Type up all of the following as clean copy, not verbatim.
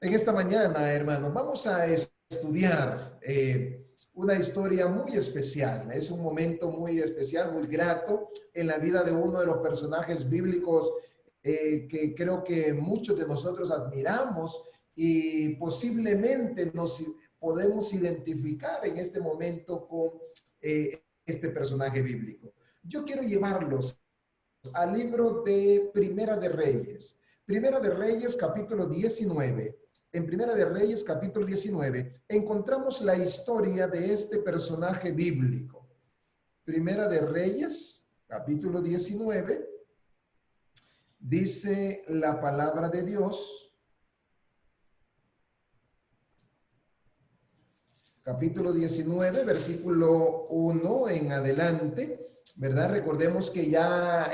En esta mañana, hermanos, vamos a estudiar una historia muy especial. Es un momento muy especial, muy grato en la vida de uno de los personajes bíblicos que creo que muchos de nosotros admiramos y posiblemente nos podemos identificar en este momento con este personaje bíblico. Yo quiero llevarlos al libro de Primera de Reyes. Primera de Reyes, capítulo 19. En Primera de Reyes, capítulo 19, encontramos la historia de este personaje bíblico. Primera de Reyes, capítulo 19, dice la palabra de Dios, capítulo 19, versículo 1 en adelante, ¿verdad? Recordemos que ya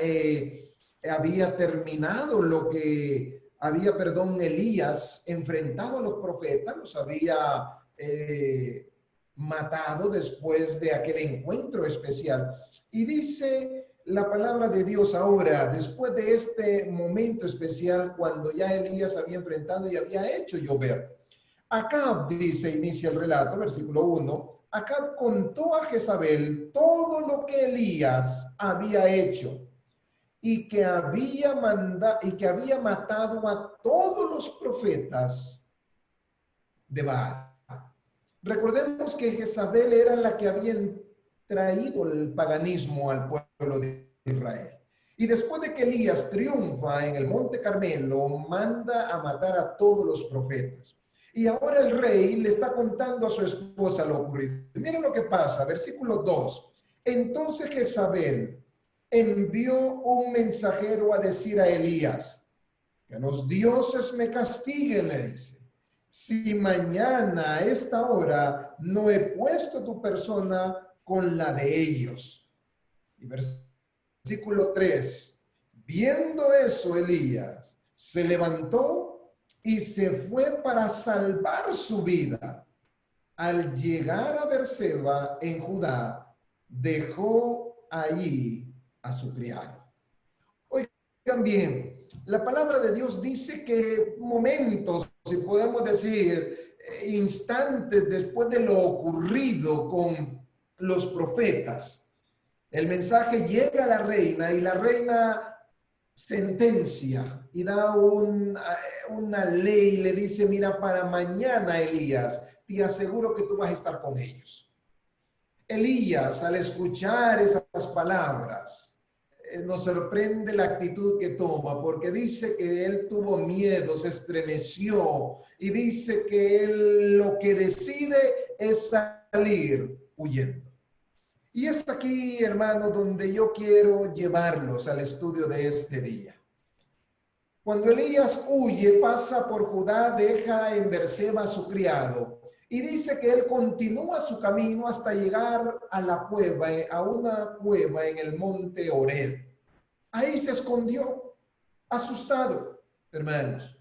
había terminado lo que había, Elías enfrentado a los profetas, los había matado después de aquel encuentro especial. Y dice la palabra de Dios ahora, después de este momento especial, cuando ya Elías había enfrentado y había hecho llover. Acab, dice, inicia el relato, versículo 1, Acab contó a Jezabel todo lo que Elías había hecho y que había matado a todos los profetas de Baal. Recordemos que Jezabel era la que había traído el paganismo al pueblo de Israel. Y después de que Elías triunfa en el Monte Carmelo, manda a matar a todos los profetas. Y ahora el rey le está contando a su esposa lo ocurrido. Miren lo que pasa, versículo 2. Entonces Jezabel envió un mensajero a decir a Elías, que los dioses me castiguen, le dice, si mañana a esta hora no he puesto tu persona con la de ellos. Y versículo 3, viendo eso Elías se levantó y se fue para salvar su vida. Al llegar a Berseba en Judá, dejó allí a su criado. Oigan bien, la palabra de Dios dice que momentos, si podemos decir, instantes después de lo ocurrido con los profetas, el mensaje llega a la reina y la reina sentencia y da una ley, le dice, mira, para mañana, Elías, te aseguro que tú vas a estar con ellos. Elías, al escuchar esas palabras, nos sorprende la actitud que toma, porque dice que él tuvo miedo, se estremeció y dice que él lo que decide es salir huyendo. Y es aquí, hermano, donde yo quiero llevarlos al estudio de este día. Cuando Elías huye, pasa por Judá, deja en Berseba a su criado y dice que él continúa su camino hasta llegar a la cueva, a una cueva en el monte Horeb. Ahí se escondió, asustado, hermanos.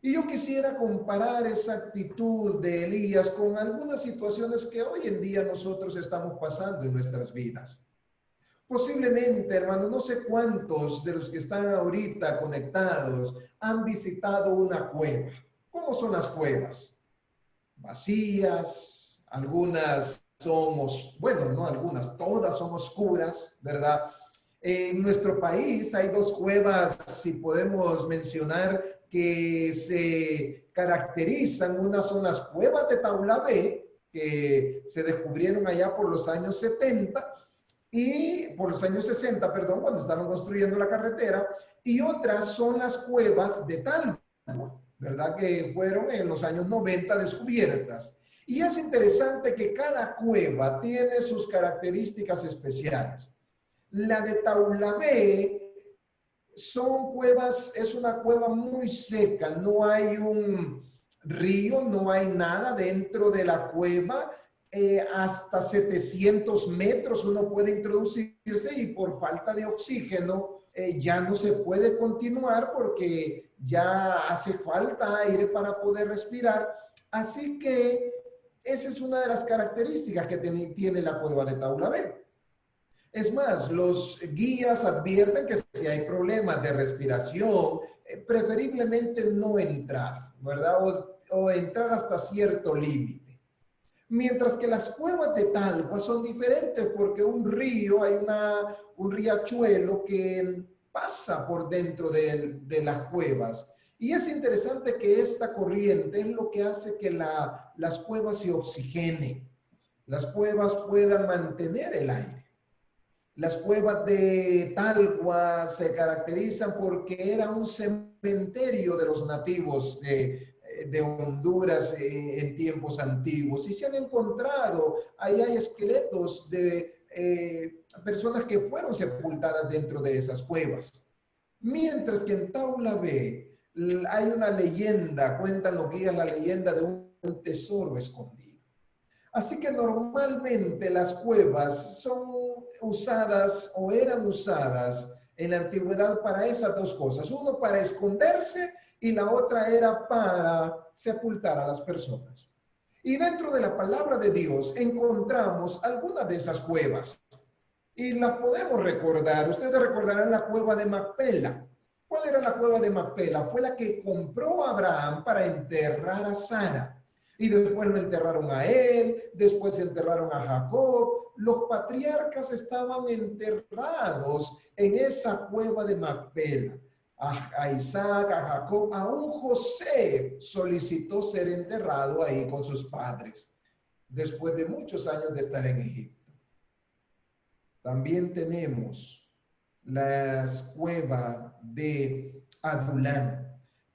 Y yo quisiera comparar esa actitud de Elías con algunas situaciones que hoy en día nosotros estamos pasando en nuestras vidas. Posiblemente, hermano, no sé cuántos de los que están ahorita conectados han visitado una cueva. ¿Cómo son las cuevas? Vacías, algunas somos, bueno, no algunas, todas son oscuras, ¿verdad? En nuestro país hay dos cuevas, si podemos mencionar, que se caracterizan. Una son las cuevas de Taulabé, que se descubrieron allá por los años 70 y por los años 60, perdón, cuando estaban construyendo la carretera, y otras son las cuevas de Talco, ¿verdad? Que fueron en los años 90 descubiertas. Y es interesante que cada cueva tiene sus características especiales. La de Taulabé son cuevas, es una cueva muy seca, no hay un río, no hay nada dentro de la cueva. Hasta 700 metros uno puede introducirse y por falta de oxígeno ya no se puede continuar porque ya hace falta aire para poder respirar. Así que esa es una de las características que tiene la cueva de Taulabé. Es más, los guías advierten que si hay problemas de respiración, preferiblemente no entrar, ¿verdad? O entrar hasta cierto límite. Mientras que las cuevas de talco son diferentes porque un río, hay un riachuelo que pasa por dentro de las cuevas. Y es interesante que esta corriente es lo que hace que las cuevas se oxigenen, las cuevas puedan mantener el aire. Las cuevas de Talgua se caracterizan porque era un cementerio de los nativos de Honduras en tiempos antiguos. Y se han encontrado, ahí hay esqueletos de personas que fueron sepultadas dentro de esas cuevas. Mientras que en Taula B hay una leyenda, cuentan los guías la leyenda de un tesoro escondido. Así que normalmente las cuevas son usadas o eran usadas en la antigüedad para esas dos cosas. Uno para esconderse y la otra era para sepultar a las personas. Y dentro de la palabra de Dios encontramos algunas de esas cuevas. Y las podemos recordar. Ustedes recordarán la cueva de Macpela. ¿Cuál era la cueva de Macpela? Fue la que compró Abraham para enterrar a Sara. Y después lo enterraron a él, después enterraron a Jacob. Los patriarcas estaban enterrados en esa cueva de Macpela. A Isaac, a Jacob, aún José solicitó ser enterrado ahí con sus padres, después de muchos años de estar en Egipto. También tenemos la cueva de Adulán.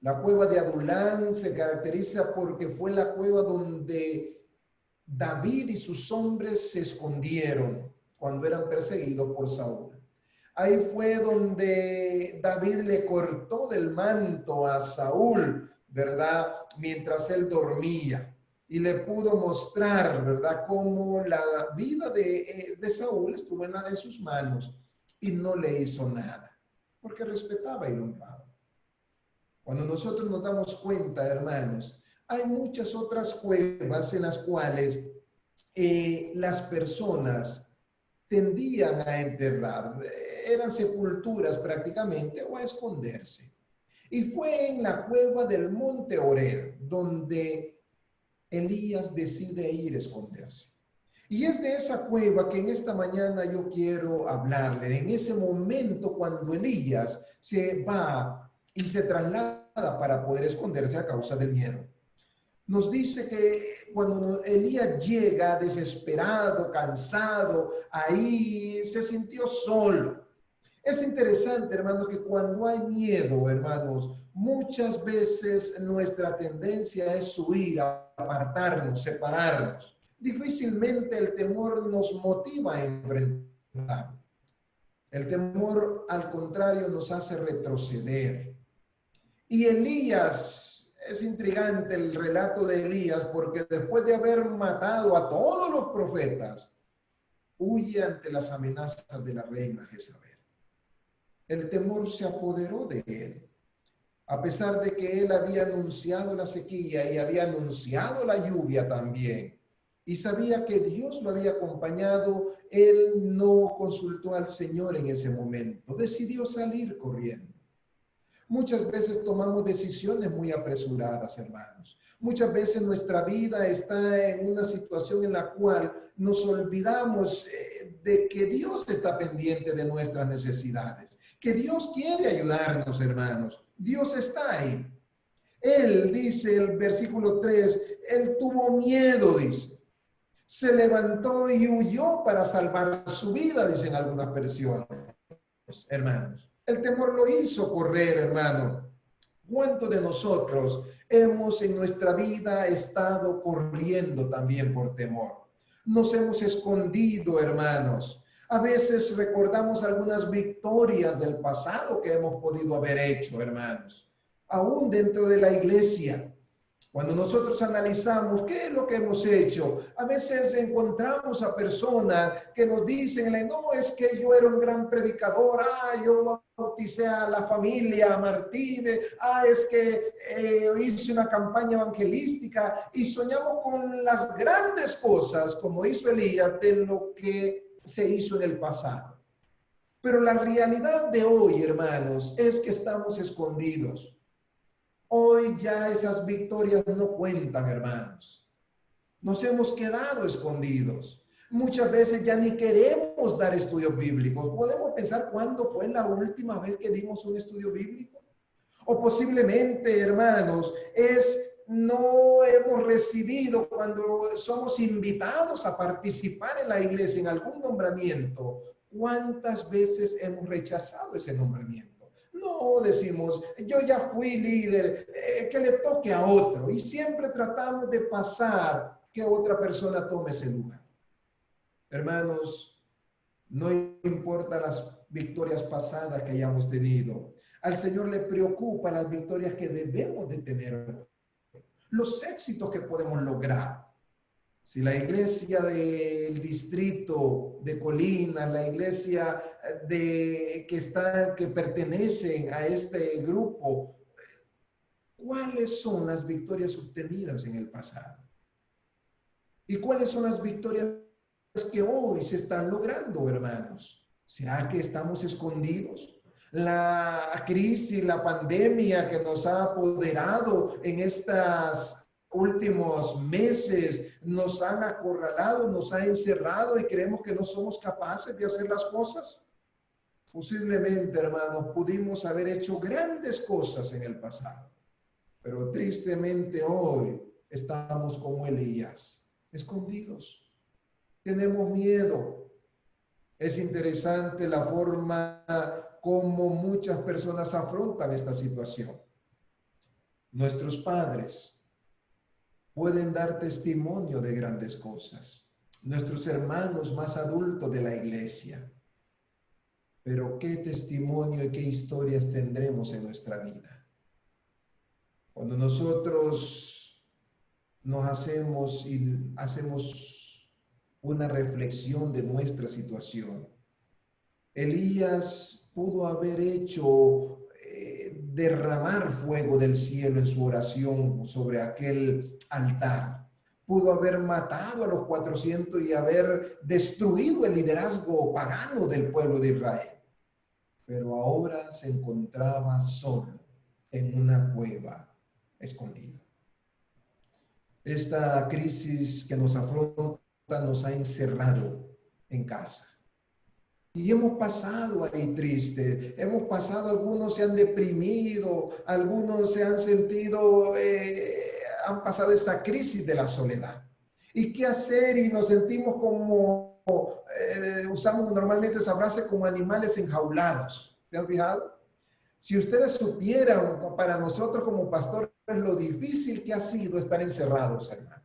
La cueva de Adulán se caracteriza porque fue la cueva donde David y sus hombres se escondieron cuando eran perseguidos por Saúl. Ahí fue donde David le cortó del manto a Saúl, ¿verdad? Mientras él dormía. Y le pudo mostrar, ¿verdad?, cómo la vida de Saúl estuvo en sus manos y no le hizo nada, porque respetaba y lo honraba. Cuando nosotros nos damos cuenta, hermanos, hay muchas otras cuevas en las cuales las personas tendían a enterrar, eran sepulturas prácticamente o a esconderse. Y fue en la cueva del monte Oreb donde Elías decide ir a esconderse. Y es de esa cueva que en esta mañana yo quiero hablarle, en ese momento cuando Elías se va y se traslada para poder esconderse a causa del miedo. Nos dice que cuando Elías llega desesperado, cansado, ahí se sintió solo. Es interesante, hermanos, que cuando hay miedo, hermanos, muchas veces nuestra tendencia es huir, apartarnos, separarnos. Difícilmente el temor nos motiva a enfrentar. El temor, al contrario, nos hace retroceder. Y Elías, es intrigante el relato de Elías, porque después de haber matado a todos los profetas, huye ante las amenazas de la reina Jezabel. El temor se apoderó de él. A pesar de que él había anunciado la sequía y había anunciado la lluvia también, y sabía que Dios lo había acompañado, él no consultó al Señor en ese momento. Decidió salir corriendo. Muchas veces tomamos decisiones muy apresuradas, hermanos. Muchas veces nuestra vida está en una situación en la cual nos olvidamos de que Dios está pendiente de nuestras necesidades, que Dios quiere ayudarnos, hermanos. Dios está ahí. Él dice, el versículo 3, él tuvo miedo, dice. Se levantó y huyó para salvar su vida, dicen algunas versiones, hermanos. El temor lo hizo correr, hermano. ¿Cuántos de nosotros hemos en nuestra vida estado corriendo también por temor? Nos hemos escondido, hermanos. A veces recordamos algunas victorias del pasado que hemos podido haber hecho, hermanos. Aún dentro de la iglesia. Cuando nosotros analizamos qué es lo que hemos hecho, a veces encontramos a personas que nos dicen, no, es que yo era un gran predicador, yo bauticé a la familia Martínez, es que hice una campaña evangelística, y soñamos con las grandes cosas, como hizo Elías, de lo que se hizo en el pasado. Pero la realidad de hoy, hermanos, es que estamos escondidos. Hoy ya esas victorias no cuentan, hermanos. Nos hemos quedado escondidos. Muchas veces ya ni queremos dar estudios bíblicos. ¿Podemos pensar cuándo fue la última vez que dimos un estudio bíblico? O posiblemente, hermanos, no hemos recibido cuando somos invitados a participar en la iglesia en algún nombramiento. ¿Cuántas veces hemos rechazado ese nombramiento? No decimos, yo ya fui líder, que le toque a otro. Y siempre tratamos de pasar que otra persona tome ese lugar. Hermanos, no importa las victorias pasadas que hayamos tenido. Al Señor le preocupa las victorias que debemos de tener, los éxitos que podemos lograr. Si la iglesia del distrito de Colina, la iglesia que pertenecen a este grupo, ¿cuáles son las victorias obtenidas en el pasado? ¿Y cuáles son las victorias que hoy se están logrando, hermanos? ¿Será que estamos escondidos? La crisis, la pandemia que nos ha apoderado en estos últimos meses, nos han acorralado, nos ha encerrado y creemos que no somos capaces de hacer las cosas. Posiblemente, hermanos, pudimos haber hecho grandes cosas en el pasado, pero tristemente hoy estamos como Elías, escondidos. Tenemos miedo. Es interesante la forma como muchas personas afrontan esta situación. Nuestros padres pueden dar testimonio de grandes cosas. Nuestros hermanos más adultos de la iglesia. Pero ¿qué testimonio y qué historias tendremos en nuestra vida? Cuando nosotros nos hacemos una reflexión de nuestra situación. Elías pudo haber hecho derramar fuego del cielo en su oración sobre aquel altar. Pudo haber matado a los 400 y haber destruido el liderazgo pagano del pueblo de Israel. Pero ahora se encontraba solo en una cueva, escondido. Esta crisis que nos afronta nos ha encerrado en casa. Y hemos pasado ahí triste, hemos pasado, algunos se han deprimido, algunos se han sentido, han pasado esa crisis de la soledad. ¿Y qué hacer? Y nos sentimos como, usamos normalmente esa frase, como animales enjaulados. ¿Se han fijado? Si ustedes supieran para nosotros como pastores lo difícil que ha sido estar encerrados, hermanos.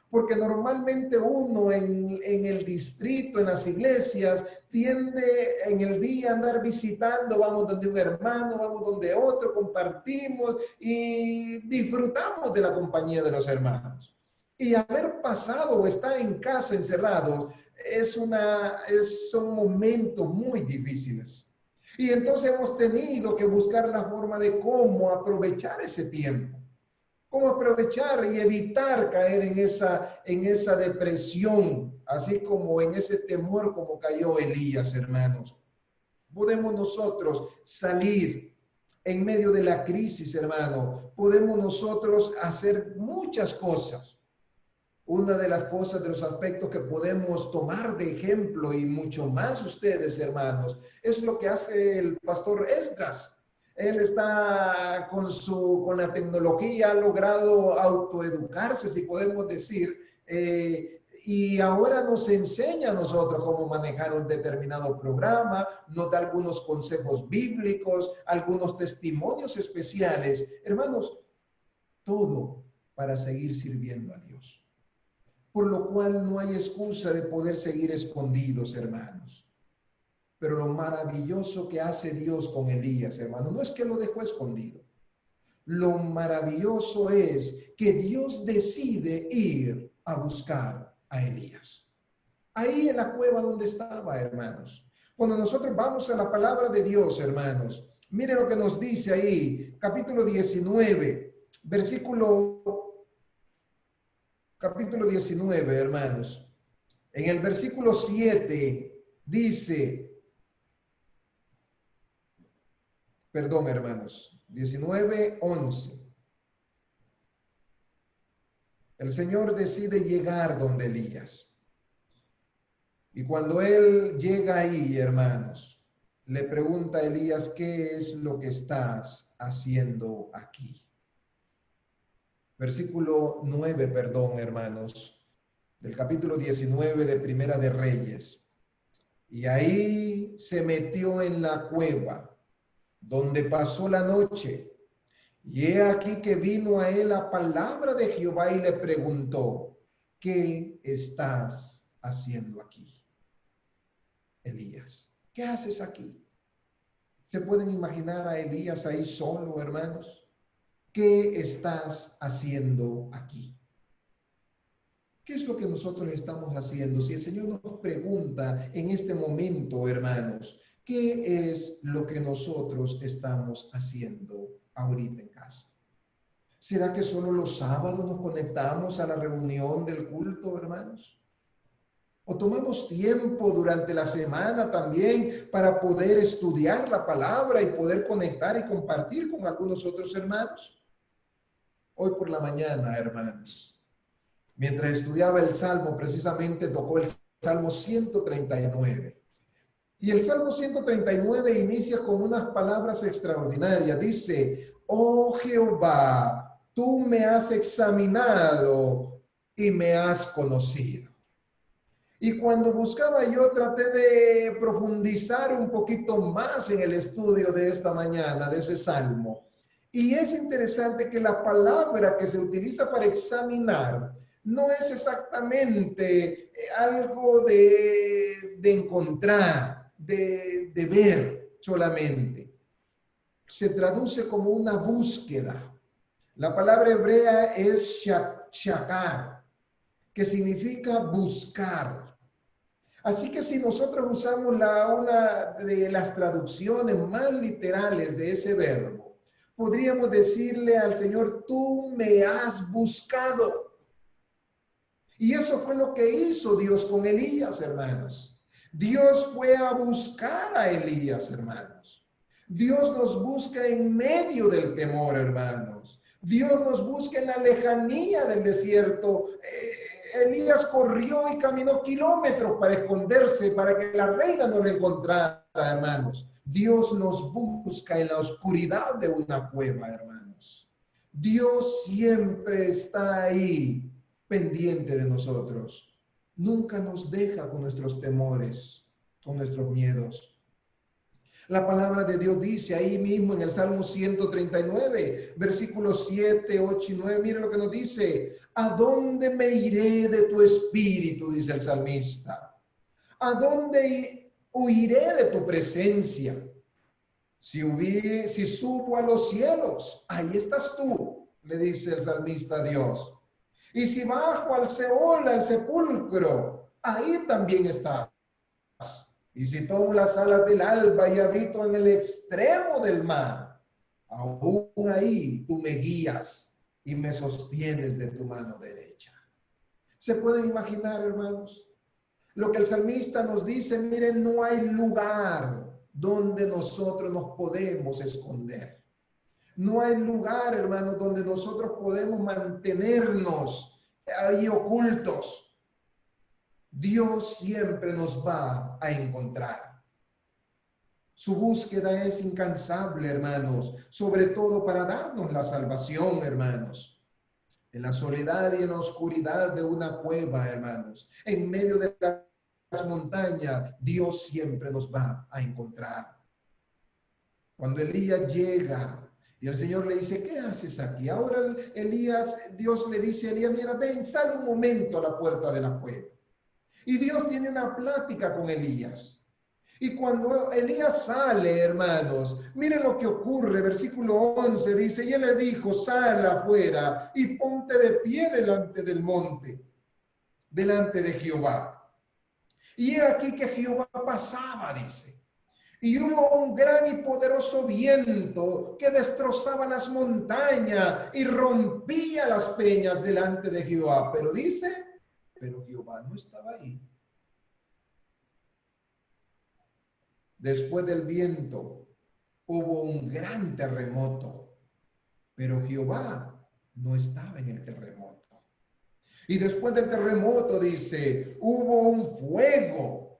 Porque normalmente uno en el distrito, en las iglesias, tiende en el día a andar visitando, vamos donde un hermano, vamos donde otro, compartimos y disfrutamos de la compañía de los hermanos. Y haber pasado o estar en casa encerrados son momentos muy difíciles. Y entonces hemos tenido que buscar la forma de cómo aprovechar ese tiempo. Cómo aprovechar y evitar caer en esa depresión, así como en ese temor como cayó Elías, hermanos. Podemos nosotros salir en medio de la crisis, hermano. Podemos nosotros hacer muchas cosas. Una de las cosas, de los aspectos que podemos tomar de ejemplo y mucho más ustedes, hermanos, es lo que hace el pastor Esdras. Él está con la tecnología, ha logrado autoeducarse, si podemos decir, y ahora nos enseña a nosotros cómo manejar un determinado programa, nos da algunos consejos bíblicos, algunos testimonios especiales. Hermanos, todo para seguir sirviendo a Dios. Por lo cual no hay excusa de poder seguir escondidos, hermanos. Pero lo maravilloso que hace Dios con Elías, hermano, no es que lo dejó escondido. Lo maravilloso es que Dios decide ir a buscar a Elías. Ahí en la cueva donde estaba, hermanos. Cuando nosotros vamos a la palabra de Dios, hermanos, mire lo que nos dice ahí, capítulo 19, capítulo 19, hermanos. En el versículo 7 Dice, perdón hermanos, 19:11. El Señor decide llegar donde Elías. Y cuando él llega ahí, hermanos, le pregunta a Elías, ¿qué es lo que estás haciendo aquí? Versículo 9, perdón, hermanos, del capítulo 19 de Primera de Reyes. Y ahí se metió en la cueva, donde pasó la noche. Y he aquí que vino a él la palabra de Jehová y le preguntó, ¿qué estás haciendo aquí, Elías? ¿Qué haces aquí? ¿Se pueden imaginar a Elías ahí solo, hermanos? ¿Qué estás haciendo aquí? ¿Qué es lo que nosotros estamos haciendo? Si el Señor nos pregunta en este momento, hermanos, ¿qué es lo que nosotros estamos haciendo ahorita en casa? ¿Será que solo los sábados nos conectamos a la reunión del culto, hermanos? ¿O tomamos tiempo durante la semana también para poder estudiar la palabra y poder conectar y compartir con algunos otros hermanos? Hoy por la mañana, hermanos, mientras estudiaba el Salmo, precisamente tocó el Salmo 139. Y el Salmo 139 inicia con unas palabras extraordinarias. Dice, oh Jehová, tú me has examinado y me has conocido. Y cuando buscaba yo traté de profundizar un poquito más en el estudio de esta mañana, de ese salmo. Y es interesante que la palabra que se utiliza para examinar no es exactamente algo de encontrar, de ver solamente. Se traduce como una búsqueda. La palabra hebrea es shakar, que significa buscar. Así que si nosotros usamos una de las traducciones más literales de ese verbo, podríamos decirle al Señor, tú me has buscado. Y eso fue lo que hizo Dios con Elías, hermanos. Dios fue a buscar a Elías, hermanos. Dios nos busca en medio del temor, hermanos. Dios nos busca en la lejanía del desierto. Elías corrió y caminó kilómetros para esconderse, para que la reina no lo encontrara, hermanos. Dios nos busca en la oscuridad de una cueva, hermanos. Dios siempre está ahí, pendiente de nosotros. Nunca nos deja con nuestros temores, con nuestros miedos. La palabra de Dios dice ahí mismo en el Salmo 139, versículos 7, 8 y 9. Mire lo que nos dice. ¿A dónde me iré de tu espíritu? Dice el salmista. ¿A dónde huiré de tu presencia? Si subo a los cielos, ahí estás tú, le dice el salmista a Dios. Y si bajo al Seol, al sepulcro, ahí también estás. Y si tomo las alas del alba y habito en el extremo del mar, aún ahí tú me guías y me sostienes de tu mano derecha. ¿Se pueden imaginar, hermanos? Lo que el salmista nos dice, miren, no hay lugar donde nosotros nos podemos esconder. No hay lugar, hermanos, donde nosotros podemos mantenernos ahí ocultos. Dios siempre nos va a encontrar. Su búsqueda es incansable, hermanos, sobre todo para darnos la salvación, hermanos. En la soledad y en la oscuridad de una cueva, hermanos, en medio de las montañas, Dios siempre nos va a encontrar. Cuando Elías llega y el Señor le dice, ¿qué haces aquí? Ahora Dios le dice a Elías, mira, ven, sal un momento a la puerta de la cueva. Y Dios tiene una plática con Elías. Y cuando Elías sale, hermanos, miren lo que ocurre. Versículo 11 dice, y él le dijo, sal afuera y ponte de pie delante del monte, delante de Jehová. Y he aquí que Jehová pasaba, dice. Y hubo un gran y poderoso viento que destrozaba las montañas y rompía las peñas delante de Jehová. Pero dice, pero Jehová no estaba ahí. Después del viento hubo un gran terremoto, pero Jehová no estaba en el terremoto. Y después del terremoto, dice, hubo un fuego,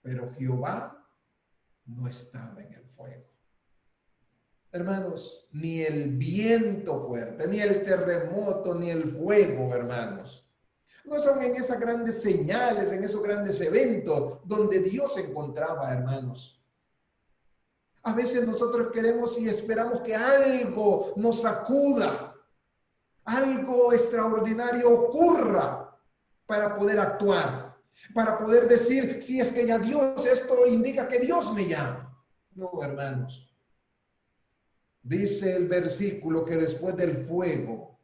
pero Jehová no estaba en el fuego. Hermanos, ni el viento fuerte, ni el terremoto, ni el fuego, hermanos, no son en esas grandes señales, en esos grandes eventos donde Dios se encontraba, hermanos. A veces nosotros queremos y esperamos que algo nos sacuda, algo extraordinario ocurra para poder actuar, para poder decir, si es que ya Dios, esto indica que Dios me llama. No, hermanos. Dice el versículo que después del fuego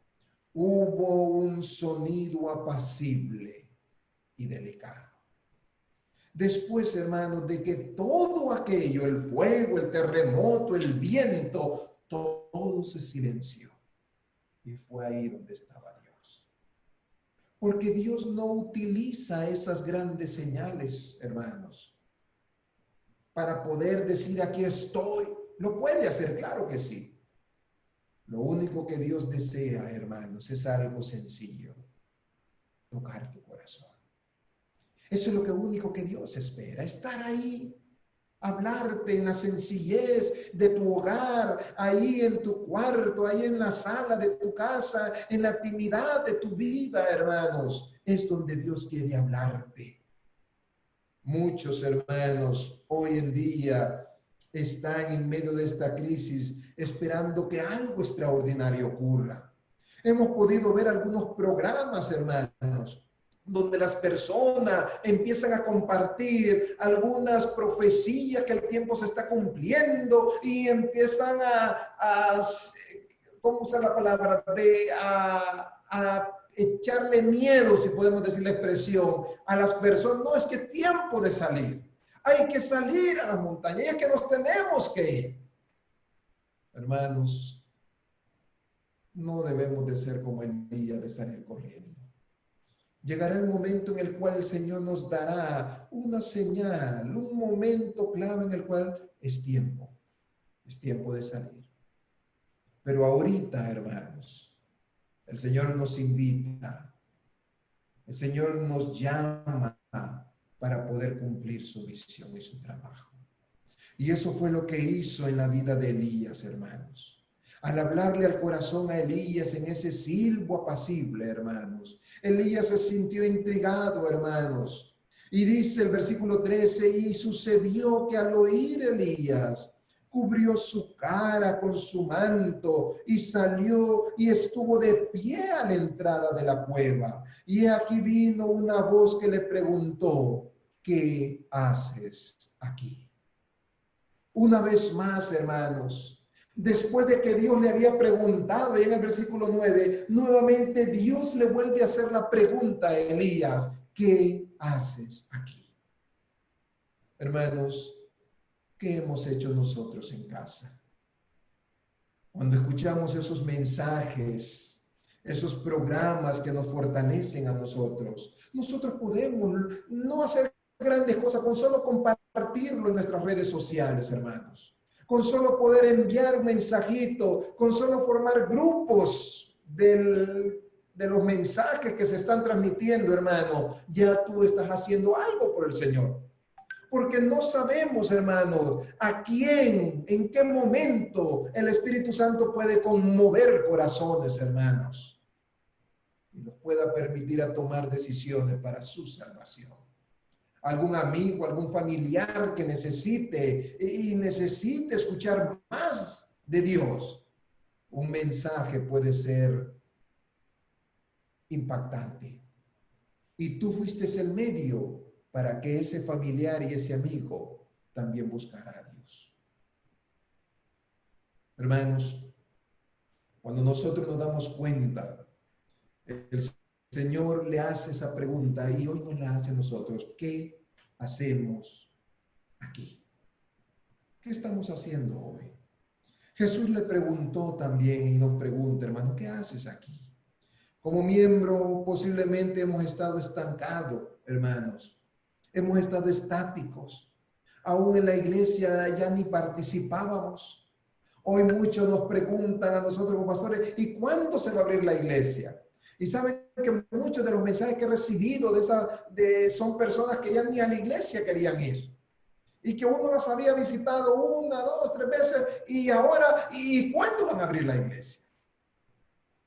hubo un sonido apacible y delicado. Después, hermanos, de que todo aquello, el fuego, el terremoto, el viento, todo se silenció. Y fue ahí donde estaba Dios. Porque Dios no utiliza esas grandes señales, hermanos, para poder decir aquí estoy. Lo puede hacer, claro que sí. Lo único que Dios desea, hermanos, es algo sencillo. Tocar tu corazón. Eso es lo único que Dios espera. Estar ahí. Hablarte en la sencillez de tu hogar, ahí en tu cuarto, ahí en la sala de tu casa, en la intimidad de tu vida, hermanos. Es donde Dios quiere hablarte. Muchos hermanos hoy en día están en medio de esta crisis esperando que algo extraordinario ocurra. Hemos podido ver algunos programas, hermanos, donde las personas empiezan a compartir algunas profecías que el tiempo se está cumpliendo y empiezan ¿cómo usar la palabra? A echarle miedo, si podemos decir la expresión, a las personas. No, es que es tiempo de salir. Hay que salir a las montañas y es que nos tenemos que ir. Hermanos, no debemos de ser como Elías de salir corriendo. Llegará el momento en el cual el Señor nos dará una señal, un momento clave en el cual es tiempo de salir. Pero ahorita, hermanos, el Señor nos invita, el Señor nos llama para poder cumplir su misión y su trabajo. Y eso fue lo que hizo en la vida de Elías, hermanos. Al hablarle al corazón a Elías en ese silbo apacible, hermanos, Elías se sintió intrigado, hermanos. Y dice el versículo 13, y sucedió que al oír Elías, cubrió su cara con su manto y salió y estuvo de pie a la entrada de la cueva. Y aquí vino una voz que le preguntó, ¿qué haces aquí? Una vez más, hermanos, después de que Dios le había preguntado, y en el versículo 9, nuevamente Dios le vuelve a hacer la pregunta a Elías, ¿qué haces aquí? Hermanos, ¿qué hemos hecho nosotros en casa? Cuando escuchamos esos mensajes, esos programas que nos fortalecen a nosotros, nosotros podemos no hacer grandes cosas con solo compartirlo en nuestras redes sociales, hermanos. Con solo poder enviar un mensajito, con solo formar grupos de los mensajes que se están transmitiendo, hermano, ya tú estás haciendo algo por el Señor. Porque no sabemos, hermanos, a quién, en qué momento el Espíritu Santo puede conmover corazones, hermanos, y nos pueda permitir a tomar decisiones para su salvación. Algún amigo, algún familiar que necesite escuchar más de Dios. Un mensaje puede ser impactante. Y tú fuiste el medio para que ese familiar y ese amigo también buscara a Dios. Hermanos, cuando nosotros nos damos cuenta, el Señor le hace esa pregunta y hoy nos la hace a nosotros. ¿Qué hacemos aquí? ¿Qué estamos haciendo hoy? Jesús le preguntó también y nos pregunta, hermano, ¿qué haces aquí? Como miembro posiblemente hemos estado estancados, hermanos. Hemos estado estáticos. Aún en la iglesia ya ni participábamos. Hoy muchos nos preguntan a nosotros como pastores, ¿y cuándo se va a abrir la iglesia? Y saben que muchos de los mensajes que he recibido son personas que ya ni a la iglesia querían ir. Y que uno las había visitado 1, 2, 3 veces y ahora, ¿y cuándo van a abrir la iglesia?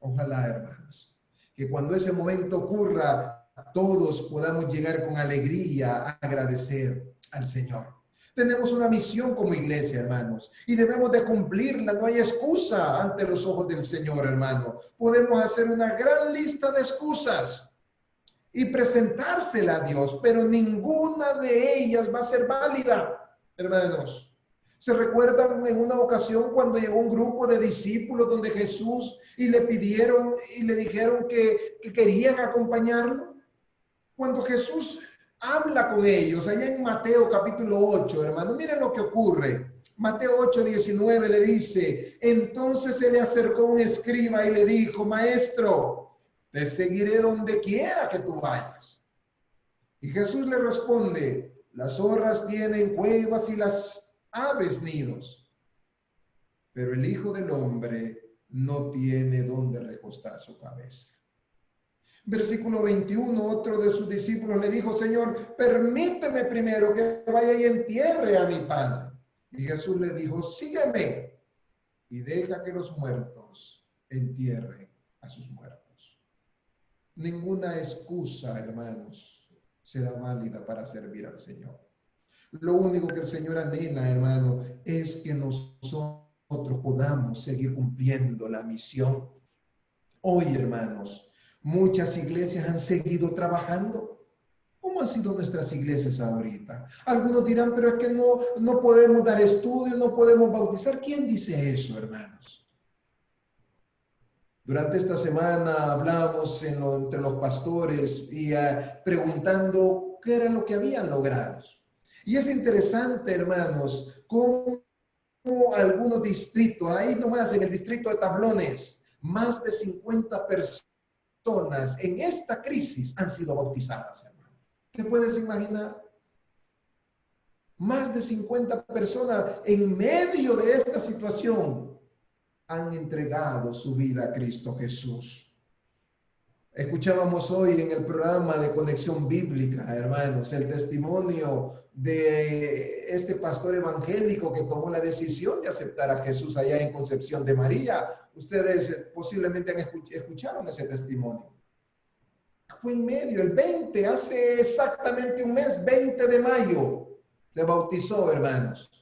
Ojalá, hermanos, que cuando ese momento ocurra, todos podamos llegar con alegría a agradecer al Señor. Tenemos una misión como iglesia, hermanos, y debemos de cumplirla. No hay excusa ante los ojos del Señor, hermano. Podemos hacer una gran lista de excusas y presentársela a Dios, pero ninguna de ellas va a ser válida, hermanos. ¿Se recuerdan en una ocasión cuando llegó un grupo de discípulos donde Jesús y le pidieron y le dijeron que querían acompañarlo? Cuando Jesús habla con ellos, allá en Mateo capítulo 8, hermano, miren lo que ocurre. Mateo 8, 19 le dice, entonces se le acercó un escriba y le dijo, maestro, te seguiré donde quiera que tú vayas. Y Jesús le responde, las zorras tienen cuevas y las aves nidos, pero el Hijo del Hombre no tiene donde recostar su cabeza. Versículo 21, otro de sus discípulos le dijo, Señor, permíteme primero que vaya y entierre a mi Padre. Y Jesús le dijo, sígueme y deja que los muertos entierren a sus muertos. Ninguna excusa, hermanos, será válida para servir al Señor. Lo único que el Señor anhela, hermano, es que nosotros podamos seguir cumpliendo la misión. Hoy, hermanos, muchas iglesias han seguido trabajando. ¿Cómo han sido nuestras iglesias ahorita? Algunos dirán, pero es que no podemos dar estudio, no podemos bautizar. ¿Quién dice eso, hermanos? Durante esta semana hablamos entre los pastores y preguntando qué era lo que habían logrado. Y es interesante, hermanos, cómo algunos distritos, ahí nomás en el distrito de Tablones, más de 50 personas en esta crisis han sido bautizadas, hermano. ¿Te puedes imaginar? Más de 50 personas en medio de esta situación han entregado su vida a Cristo Jesús. Escuchábamos hoy en el programa de Conexión Bíblica, hermanos, el testimonio de este pastor evangélico que tomó la decisión de aceptar a Jesús allá en Concepción de María. Ustedes posiblemente escucharon ese testimonio. Fue en medio, el 20, hace exactamente un mes, 20 de mayo, se bautizó, hermanos.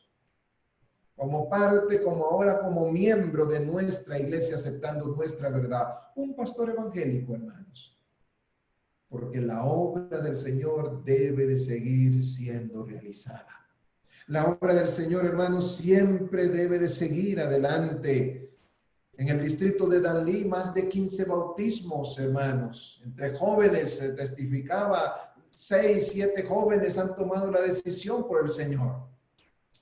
Como parte, como ahora como miembro de nuestra iglesia, aceptando nuestra verdad. Un pastor evangélico, hermanos. Porque la obra del Señor debe de seguir siendo realizada. La obra del Señor, hermanos, siempre debe de seguir adelante. En el distrito de Danlí, más de 15 bautismos, hermanos. Entre jóvenes se testificaba, 6, 7 jóvenes han tomado la decisión por el Señor.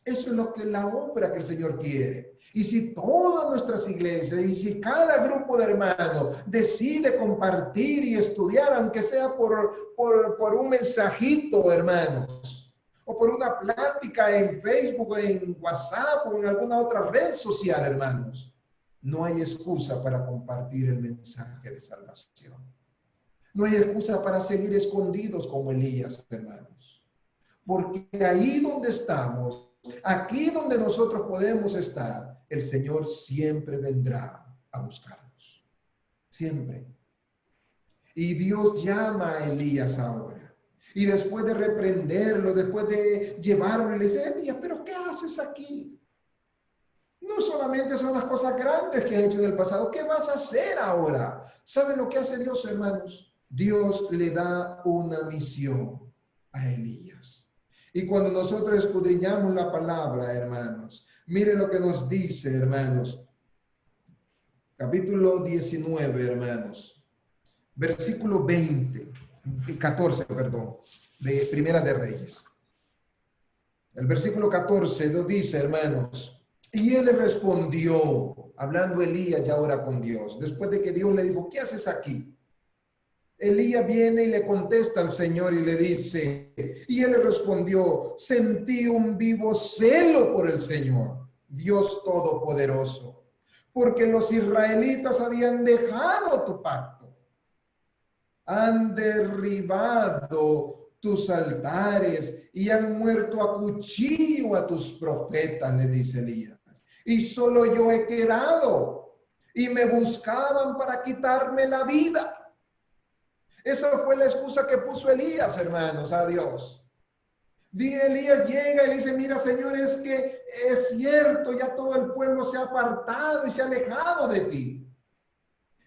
Eso es la obra que el Señor quiere. Y si todas nuestras iglesias y si cada grupo de hermanos decide compartir y estudiar, aunque sea por un mensajito, hermanos, o por una plática en Facebook, en WhatsApp o en alguna otra red social, hermanos, no hay excusa para compartir el mensaje de salvación. No hay excusa para seguir escondidos como Elías, hermanos. Porque ahí donde estamos, aquí donde nosotros podemos estar, el Señor siempre vendrá a buscarnos. Siempre. Y Dios llama a Elías ahora. Y después de reprenderlo, después de llevarlo, le dice, Elías, ¿pero qué haces aquí? No solamente son las cosas grandes que has hecho en el pasado. ¿Qué vas a hacer ahora? ¿Saben lo que hace Dios, hermanos? Dios le da una misión a Elías. Y cuando nosotros escudriñamos la palabra, hermanos, miren lo que nos dice, hermanos. Capítulo 19, hermanos. Versículo 14, de Primera de Reyes. El versículo 14 nos dice, hermanos, y él le respondió, hablando Elías ya ahora con Dios, después de que Dios le dijo, ¿qué haces aquí? Elías viene y le contesta al Señor y le dice, y él le respondió, sentí un vivo celo por el Señor, Dios Todopoderoso, porque los israelitas habían dejado tu pacto, han derribado tus altares y han muerto a cuchillo a tus profetas, le dice Elías. Y solo yo he quedado y me buscaban para quitarme la vida. Esa fue la excusa que puso Elías, hermanos, a Dios. Elías llega y le dice, mira, Señor, es que es cierto, ya todo el pueblo se ha apartado y se ha alejado de ti.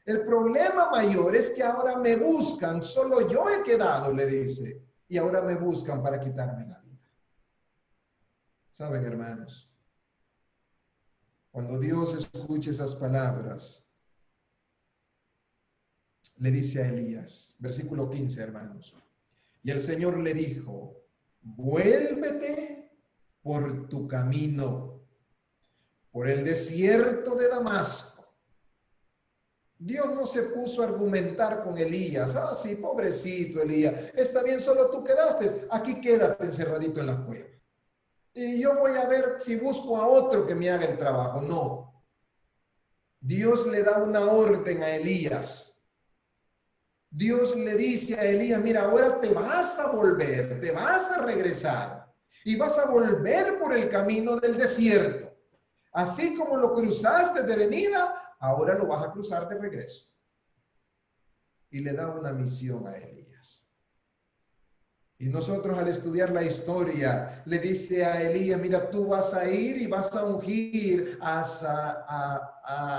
El problema mayor es que ahora me buscan, solo yo he quedado, le dice, y ahora me buscan para quitarme la vida. ¿Saben, hermanos? Cuando Dios escuche esas palabras, le dice a Elías, versículo 15, hermanos, y el Señor le dijo, vuélvete por tu camino, por el desierto de Damasco. Dios no se puso a argumentar con Elías. Ah, sí, pobrecito Elías. Está bien, solo tú quedaste. Aquí quédate encerradito en la cueva. Y yo voy a ver si busco a otro que me haga el trabajo. No. Dios le da una orden a Elías. Dios le dice a Elías, mira, ahora te vas a volver, te vas a regresar y vas a volver por el camino del desierto. Así como lo cruzaste de venida, ahora lo vas a cruzar de regreso. Y le da una misión a Elías. Y nosotros al estudiar la historia, le dice a Elías, mira, tú vas a ir y vas a ungir a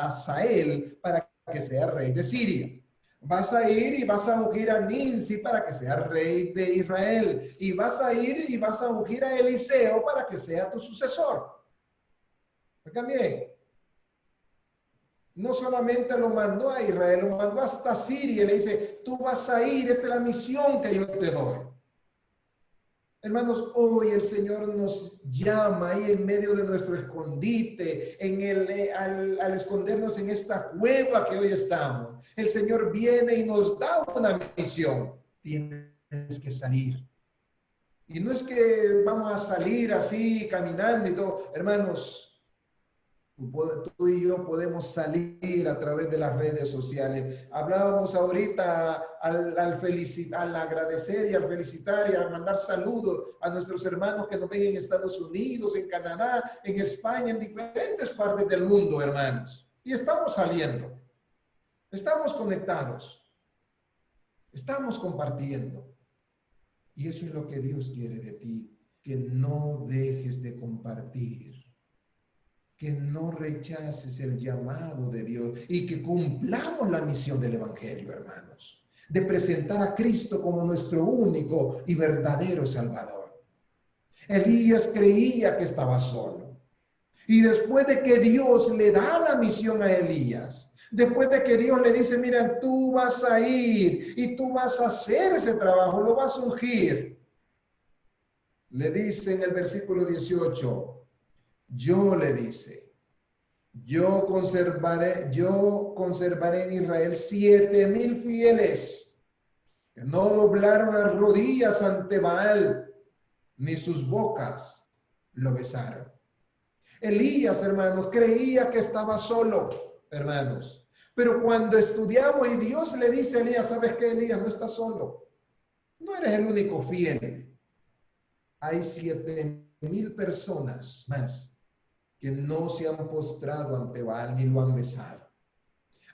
Hazael para que sea rey de Siria. Vas a ir y vas a ungir a Ninsi para que sea rey de Israel. Y vas a ir y vas a ungir a Eliseo para que sea tu sucesor. También. No solamente lo mandó a Israel, lo mandó hasta Siria. Le dice, tú vas a ir, esta es la misión que yo te doy. Hermanos, hoy el Señor nos llama ahí en medio de nuestro escondite, al escondernos en esta cueva que hoy estamos. El Señor viene y nos da una misión. Tienes que salir. Y no es que vamos a salir así caminando y todo. Hermanos, tú y yo podemos salir a través de las redes sociales. Hablábamos ahorita al agradecer y al felicitar y al mandar saludos a nuestros hermanos que nos ven en Estados Unidos, en Canadá, en España, en diferentes partes del mundo, hermanos. Y estamos saliendo, estamos conectados, estamos compartiendo. Y eso es lo que Dios quiere de ti, que no dejes de compartir. Que no rechaces el llamado de Dios y que cumplamos la misión del Evangelio, hermanos, de presentar a Cristo como nuestro único y verdadero Salvador. Elías creía que estaba solo. Y después de que Dios le da la misión a Elías, después de que Dios le dice, mira, tú vas a ir y tú vas a hacer ese trabajo, lo vas a ungir. Le dice en el versículo 18, yo le dice, yo conservaré en Israel 7,000 fieles que no doblaron las rodillas ante Baal, ni sus bocas lo besaron. Elías, hermanos, creía que estaba solo, hermanos. Pero cuando estudiamos y Dios le dice a Elías, ¿sabes qué, Elías? No estás solo. No eres el único fiel. Hay 7,000 personas más que no se han postrado ante Baal ni lo han besado.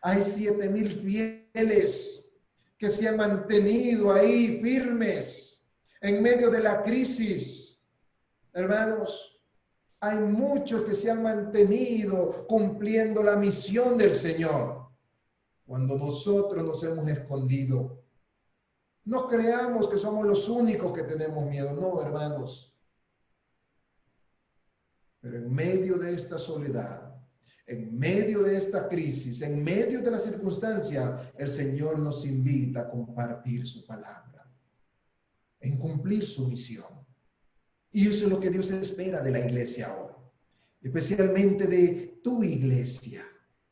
Hay 7,000 fieles que se han mantenido ahí firmes en medio de la crisis. Hermanos, hay muchos que se han mantenido cumpliendo la misión del Señor. Cuando nosotros nos hemos escondido, no creamos que somos los únicos que tenemos miedo. No, hermanos. Pero en medio de esta soledad, en medio de esta crisis, en medio de la circunstancia, el Señor nos invita a compartir su palabra, en cumplir su misión. Y eso es lo que Dios espera de la iglesia hoy, especialmente de tu iglesia,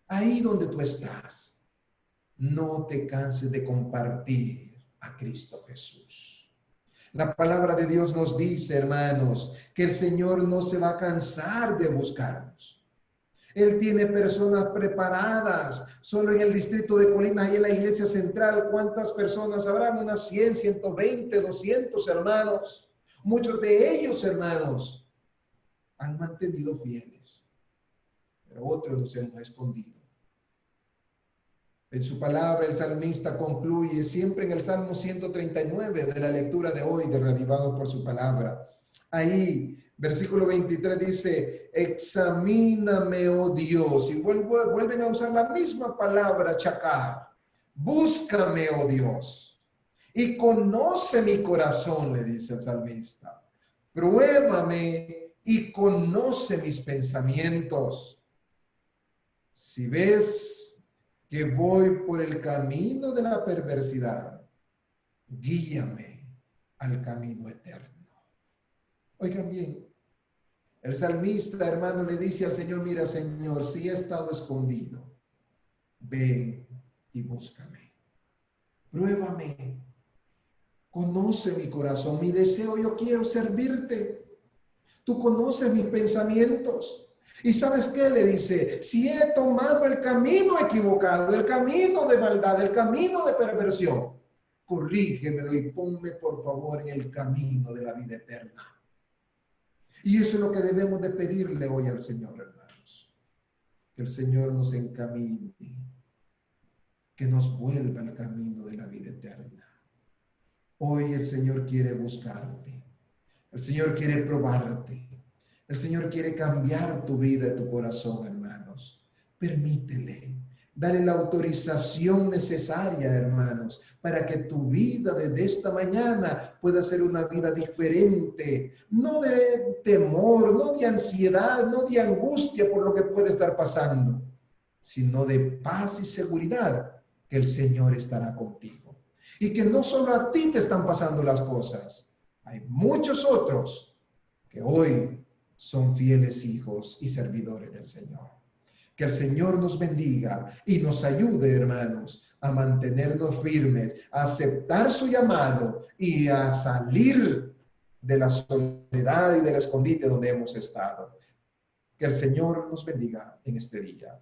ahí donde tú estás. No te canses de compartir a Cristo Jesús. La palabra de Dios nos dice, hermanos, que el Señor no se va a cansar de buscarnos. Él tiene personas preparadas. Solo en el distrito de Colinas y en la iglesia central, ¿cuántas personas habrán? Unas 100, 120, 200 hermanos. Muchos de ellos, hermanos, han mantenido fieles, pero otros nos hemos escondido. En su palabra, el salmista concluye siempre en el Salmo 139 de la lectura de hoy, de Reavivados por su palabra. Ahí, versículo 23 dice, examíname, oh Dios. Y vuelven a usar la misma palabra, chacar. Búscame, oh Dios. Y conoce mi corazón, le dice el salmista. Pruébame y conoce mis pensamientos. Si ves que voy por el camino de la perversidad, guíame al camino eterno. Oigan bien, el salmista, hermano, le dice al Señor, mira, Señor, si he estado escondido, ven y búscame. Pruébame. Conoce mi corazón, mi deseo, yo quiero servirte. Tú conoces mis pensamientos. ¿Y sabes qué? Le dice, si he tomado el camino equivocado, el camino de maldad, el camino de perversión, corrígemelo y ponme por favor en el camino de la vida eterna. Y eso es lo que debemos de pedirle hoy al Señor, hermanos. Que el Señor nos encamine, que nos vuelva al camino de la vida eterna. Hoy el Señor quiere buscarte. El Señor quiere probarte. El Señor quiere cambiar tu vida y tu corazón, hermanos. Permítele. Dale la autorización necesaria, hermanos, para que tu vida desde esta mañana pueda ser una vida diferente. No de temor, no de ansiedad, no de angustia por lo que puede estar pasando, sino de paz y seguridad que el Señor estará contigo. Y que no solo a ti te están pasando las cosas. Hay muchos otros que hoy son fieles hijos y servidores del Señor. Que el Señor nos bendiga y nos ayude, hermanos, a mantenernos firmes, a aceptar su llamado y a salir de la soledad y del escondite donde hemos estado. Que el Señor nos bendiga en este día.